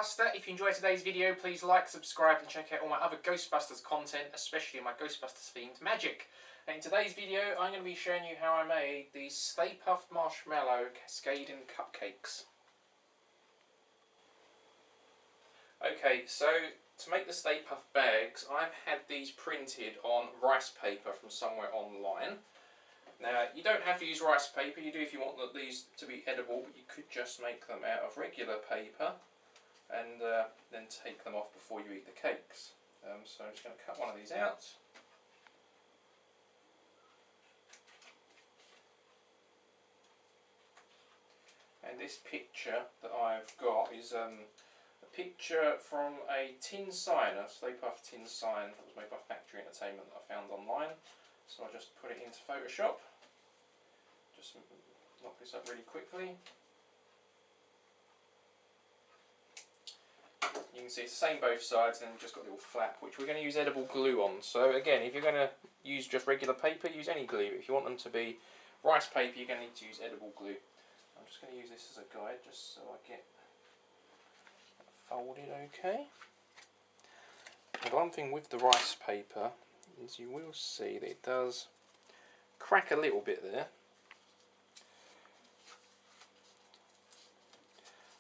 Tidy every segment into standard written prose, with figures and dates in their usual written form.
Ghostbuster. If you enjoyed today's video, please like, subscribe and check out all my other Ghostbusters content, especially my Ghostbusters themed magic. And in today's video, I'm going to be showing you how I made these Stay Puft Marshmallow Cascading Cupcakes. Okay, so to make the Stay Puft bags, I've had these printed on rice paper from somewhere online. Now, you don't have to use rice paper, you do if you want these to be edible, but you could just make them out of regular paper and then take them off before you eat the cakes. So I'm just going to cut one of these out. And this picture that I've got is a picture from a tin sign, a Stay Puft tin sign that was made by Factory Entertainment that I found online. So I just put it into Photoshop. Just knock this up really quickly. You can see it's the same both sides, and then just got a little flap, which we're going to use edible glue on. So again, if you're going to use just regular paper, use any glue. If you want them to be rice paper, you're going to need to use edible glue. I'm just going to use this as a guide, just so I get it folded okay. And one thing with the rice paper is you will see that it does crack a little bit there.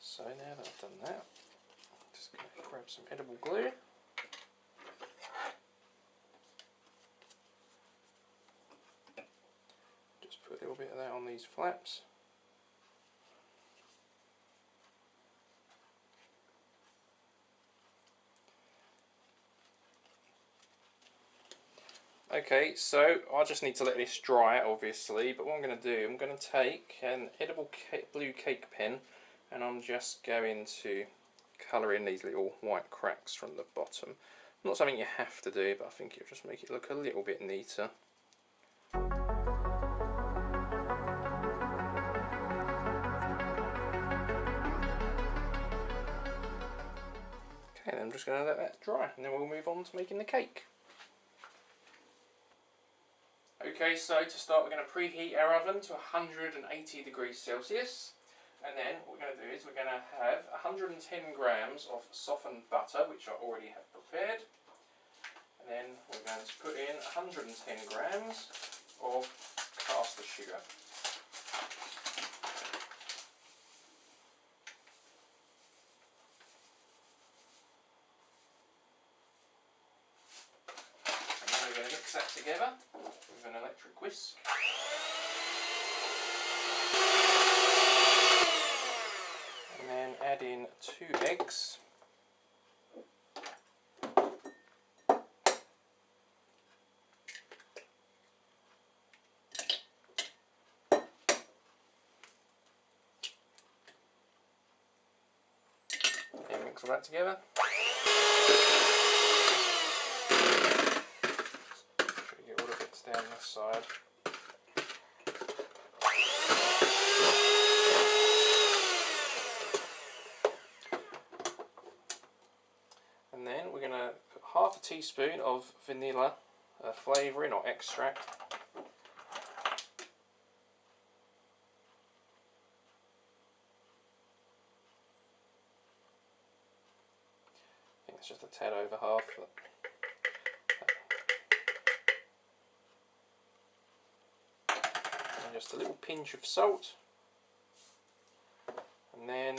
So now that I've done that, I'm just going to grab some edible glue. Just put a little bit of that on these flaps. Okay, so I just need to let this dry, obviously, but what I'm going to do, I'm going to take an edible blue cake pen and I'm just going to colour in these little white cracks from the bottom. Not something you have to do, but I think it'll just make it look a little bit neater. Okay, then I'm just going to let that dry and then we'll move on to making the cake. Okay, so to start we're going to preheat our oven to 180 degrees Celsius. And then what we're going to do is we're going to have 110 grams of softened butter, which I already have prepared. And then we're going to put in 110 grams of caster sugar. And then we're going to mix that together with an electric whisk. And then add in 2 eggs. And mix all that together. Make sure you get all the bits down this side. And then we're going to put half a teaspoon of vanilla flavouring or extract. I think it's just a tad over half. And just a little pinch of salt. And then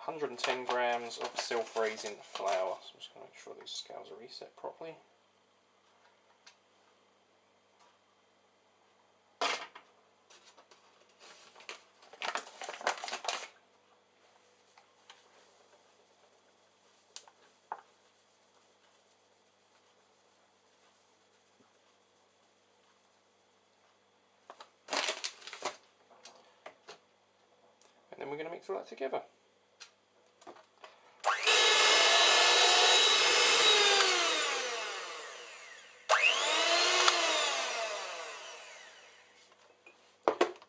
110 grams of self-raising flour. So I'm just going to make sure these scales are reset properly. And then we're going to mix all that together.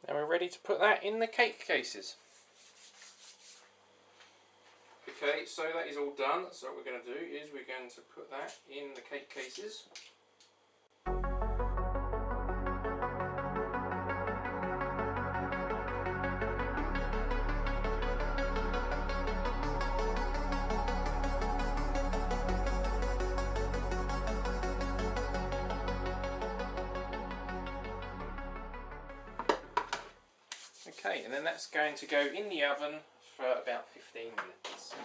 Now we're ready to put that in the cake cases. Okay, so that is all done. So what we're going to do is we're going to put that in the cake cases. Okay, and then that's going to go in the oven for about 15 minutes.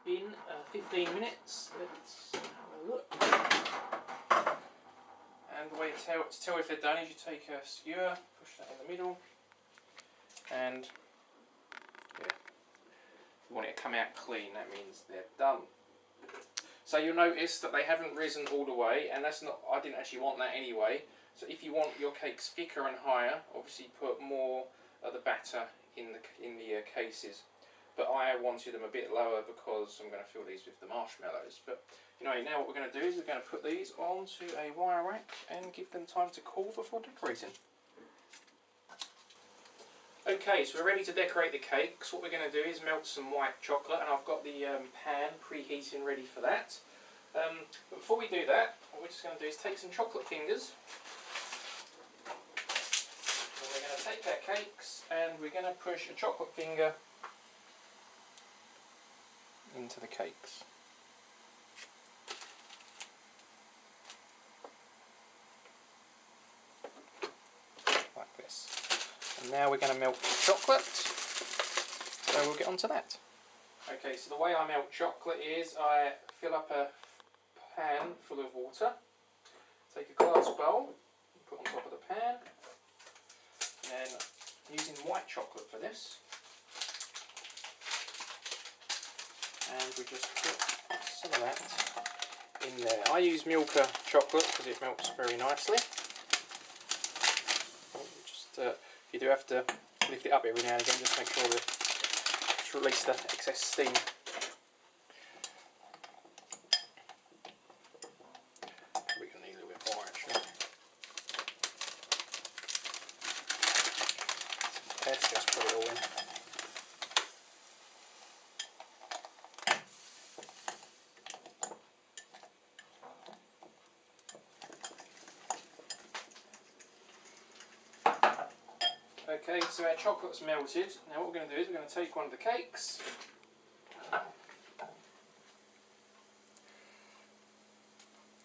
Been 15 minutes. Let's have a look. And the way to tell if they're done is you take a skewer, push that in the middle, and yeah, if you want it to come out clean, that means they're done. So you'll notice that they haven't risen all the way, and that's not. I didn't actually want that anyway. So if you want your cakes thicker and higher, obviously put more of the batter in the cases. But I wanted them a bit lower because I'm going to fill these with the marshmallows. But anyway, now what we're going to do is we're going to put these onto a wire rack and give them time to cool before decorating. Okay, so we're ready to decorate the cakes. What we're going to do is melt some white chocolate, and I've got the pan preheating ready for that. But before we do that, what we're just going to do is take some chocolate fingers. And we're going to take our cakes and we're going to push a chocolate finger into the cakes. Like this. And now we're going to melt the chocolate. So we'll get onto that. Okay, so the way I melt chocolate is I fill up a pan full of water, take a glass bowl, put on top of the pan, and using white chocolate for this. And we just put some of that in there. I use Milka chocolate because it melts very nicely. You do have to lift it up every now and again, just make sure that it's released the excess steam. We're going to need a little bit more actually. Let's just put it all in. Okay, so our chocolate's melted. Now what we're going to do is we're going to take one of the cakes.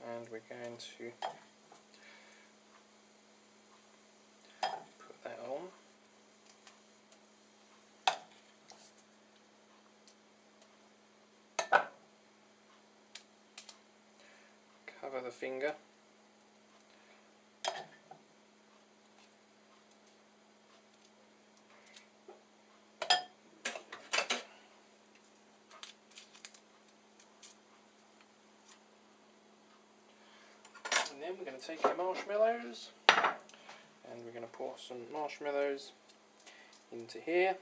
And we're going to put that on. Cover the finger. And then we're going to take our marshmallows and we're going to pour some marshmallows into here.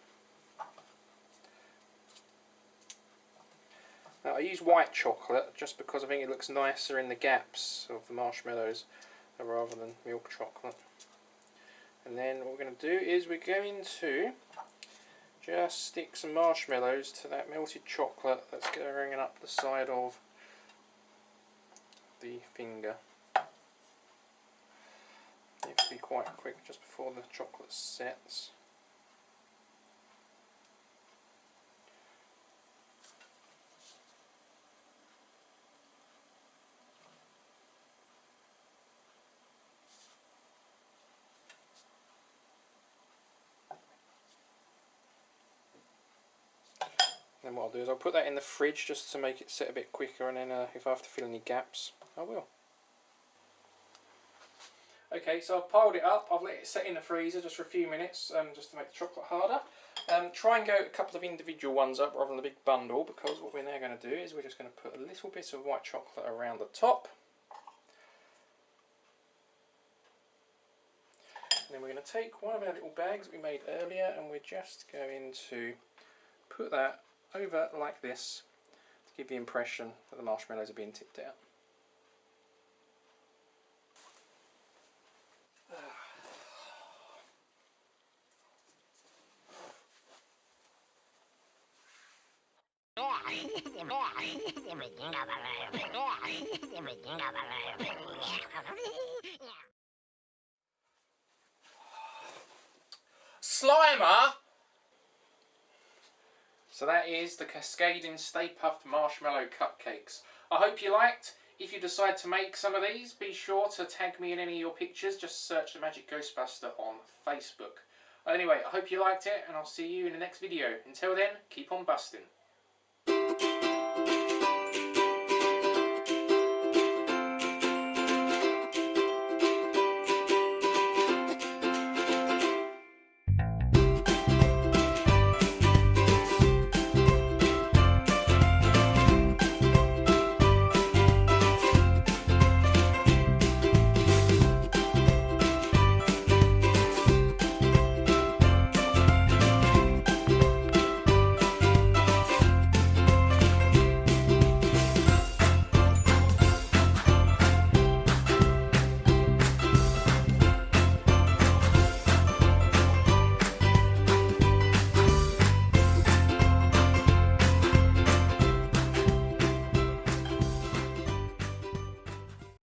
Now I use white chocolate just because I think it looks nicer in the gaps of the marshmallows rather than milk chocolate. And then what we're going to do is we're going to just stick some marshmallows to that melted chocolate that's going up the side of the finger. You have to be quite quick just before the chocolate sets. Then what I'll do is I'll put that in the fridge just to make it set a bit quicker, and then if I have to fill any gaps, I will. Okay, so I've piled it up, I've let it set in the freezer just for a few minutes just to make the chocolate harder. Try and go a couple of individual ones up rather than a big bundle, because what we're now going to do is we're just going to put a little bit of white chocolate around the top. And then we're going to take one of our little bags we made earlier and we're just going to put that over like this to give the impression that the marshmallows are being tipped out. Slimer! So that is the Cascading Stay Puft Marshmallow Cupcakes. I hope you liked. If you decide to make some of these, be sure to tag me in any of your pictures. Just search the Magic Ghostbuster on Facebook. Anyway, I hope you liked it, and I'll see you in the next video. Until then, keep on busting.